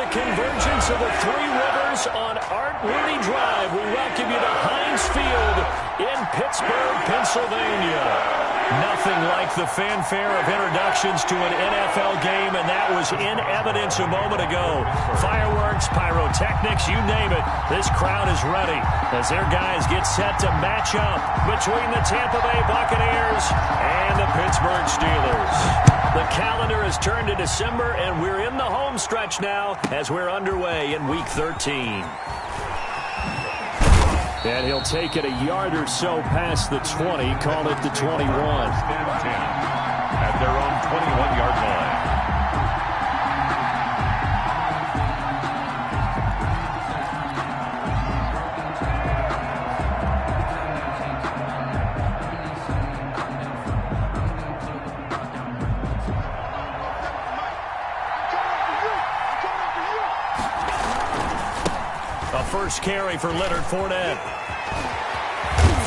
convergence of the Three Rivers on Art Rooney Drive. We welcome you to Heinz Field in Pittsburgh, Pennsylvania. Nothing like the fanfare of introductions to an NFL game, and that was in evidence a moment ago. Fireworks, pyrotechnics, you name it. This crowd is ready as their guys get set to match up between the Tampa Bay Buccaneers and the Pittsburgh Steelers. The calendar has turned to December, and we're in the home stretch now as we're underway in Week 13. And he'll take it a yard or so past the 20, call it the 21. At their own 21-yard line. A first carry for Leonard Fournette.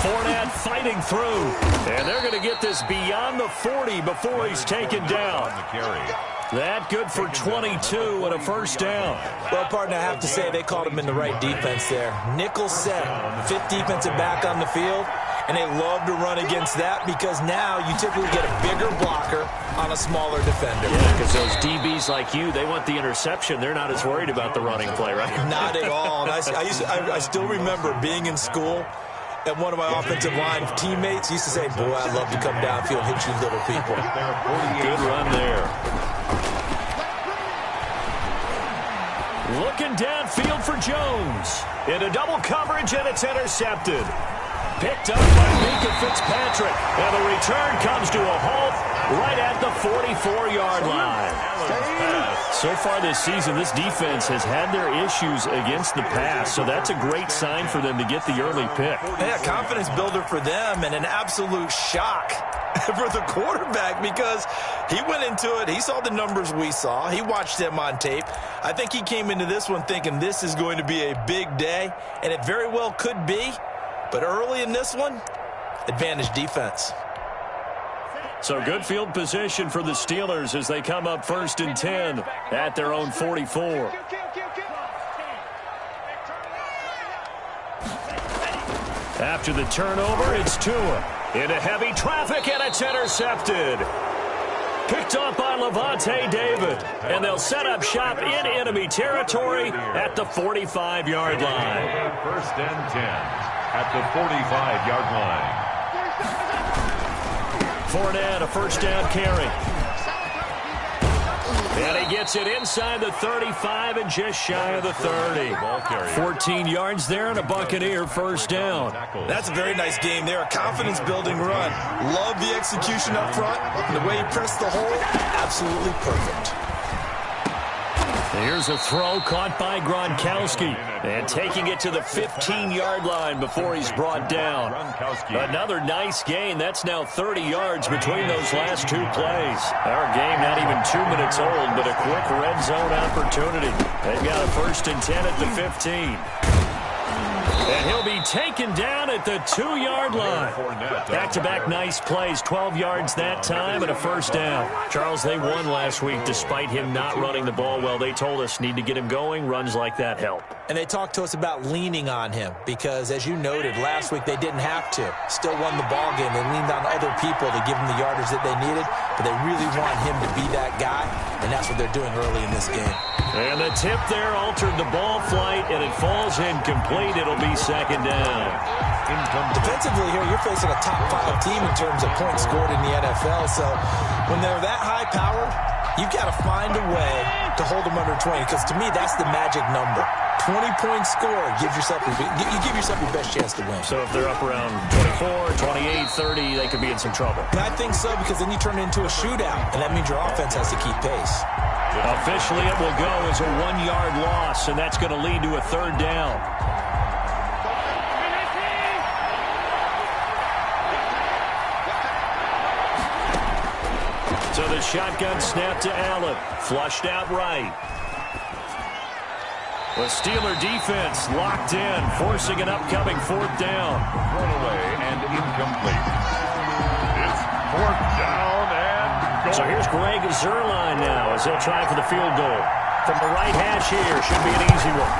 Fournette fighting through. And they're going to get this beyond the 40 before he's taken down. That good for 22 and a first down. Well, partner, I have to say they called him in the right defense there. Nickel set, fifth defensive back on the field, and they love to run against that because now you typically get a bigger blocker on a smaller defender. Yeah, because those DBs like you, they want the interception. They're not as worried about the running play, right? Not at all. And I still remember being in school, and one of my offensive line teammates used to say, boy, I'd love to come downfield and hit you little people. Good run there. Looking downfield for Jones. Into double coverage, and it's intercepted. Picked up by Minkah Fitzpatrick. And the return comes to a halt right at the 44-yard line. So far this season, this defense has had their issues against the pass, so that's a great sign for them to get the early pick. Yeah, confidence builder for them and an absolute shock for the quarterback because he went into it. He saw the numbers we saw. He watched them on tape. I think he came into this one thinking this is going to be a big day, and it very well could be. But early in this one, advantage defense. So good field position for the Steelers as they come up 1st and 10 at their own 44. After the turnover, it's Tua. Into heavy traffic, and it's intercepted. Picked off by Lavonte David. And they'll set up shop in enemy territory at the 45-yard line. 1st and 10 at the 45-yard line. Fournette, a first down carry. And he gets it inside the 35 and just shy of the 30. 14 yards there and a Buccaneer first down. That's a very nice game there. A confidence-building run. Love the execution up front. And the way he pressed the hole, absolutely perfect. Here's a throw caught by Gronkowski. And taking it to the 15-yard line before he's brought down. Another nice gain. That's now 30 yards between those last two plays. Our game not even 2 minutes old, but a quick red zone opportunity. They've got a 1st and 10 at the 15. And he'll be taken down at the 2-yard line. Back-to-back nice plays, 12 yards that time and a first down. Charles, they won last week despite him not running the ball well. They told us need to get him going. Runs like that help. And they talked to us about leaning on him because, as you noted, last week they didn't have to. Still won the ball game. They leaned on other people to give him the yardage that they needed, but they really want him to be that guy, and that's what they're doing early in this game. And the tip there altered the ball flight, and it falls incomplete. It'll be second down. Defensively here, you're facing a top-5 team in terms of points scored in the NFL, so when they're that high-powered, you've got to find a way to hold them under 20, because to me, that's the magic number. 20 points scored, you give yourself your best chance to win. So if they're up around 24, 28, 30, they could be in some trouble. And I think so, because then you turn it into a shootout, and that means your offense has to keep pace. Officially, it will go as a 1-yard loss, and that's going to lead to a third down. So the shotgun snap to Allen. Flushed out right. The Steeler defense locked in, forcing an upcoming fourth down. Thrown away and incomplete. It's 4th down and goal. So here's Greg Zuerlein now as he'll try for the field goal. From the right hash here, should be an easy one.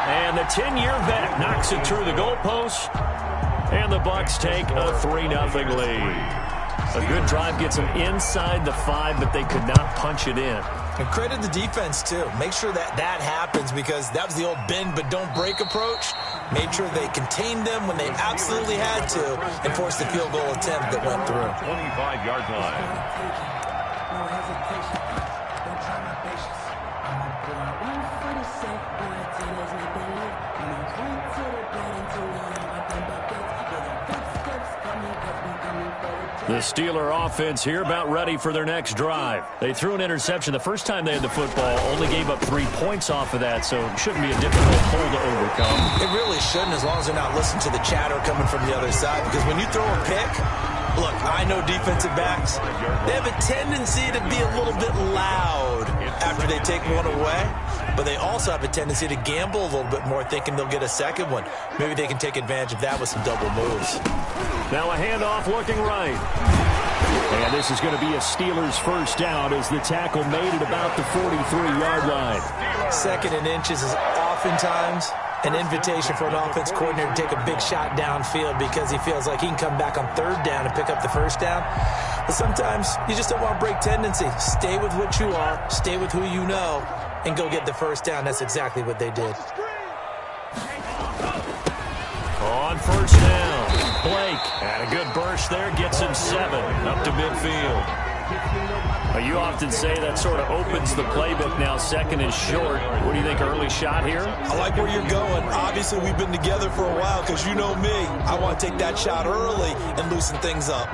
And the 10-year vet knocks it through the goalpost. And the Bucks take a 3-0 lead. A good drive gets them inside the 5, but they could not punch it in. And credit the defense, too. Make sure that happens because that was the old bend but don't break approach. Made sure they contained them when they absolutely had to and forced the field goal attempt that went through. 25-yard line. No hesitation. Don't try my patience. I'm going to pull out one for the safe. There's nothing left. I'm going to point to the bed until we have nothing but bets. Yeah, the footsteps coming because we coming for the The Steeler offense here about ready for their next drive. They threw an interception the first time they had the football, only gave up 3 points off of that, so it shouldn't be a difficult hole to overcome. It really shouldn't as long as they're not listening to the chatter coming from the other side because when you throw a pick, look, I know defensive backs, they have a tendency to be a little bit loud after they take one away, but they also have a tendency to gamble a little bit more thinking they'll get a second one. Maybe they can take advantage of that with some double moves. Now a handoff looking right. And this is going to be a Steelers first down as the tackle made it about the 43-yard line. 2nd and inches is oftentimes an invitation for an offense coordinator to take a big shot downfield because he feels like he can come back on 3rd down and pick up the first down. But sometimes you just don't want to break tendency. Stay with what you are, stay with who you know, and go get the first down. That's exactly what they did. On first down, Blake. And a good burst there gets him 7 up to midfield. You often say that sort of opens the playbook now, 2nd and short. What do you think, early shot here? I like where you're going. Obviously, we've been together for a while because you know me. I want to take that shot early and loosen things up.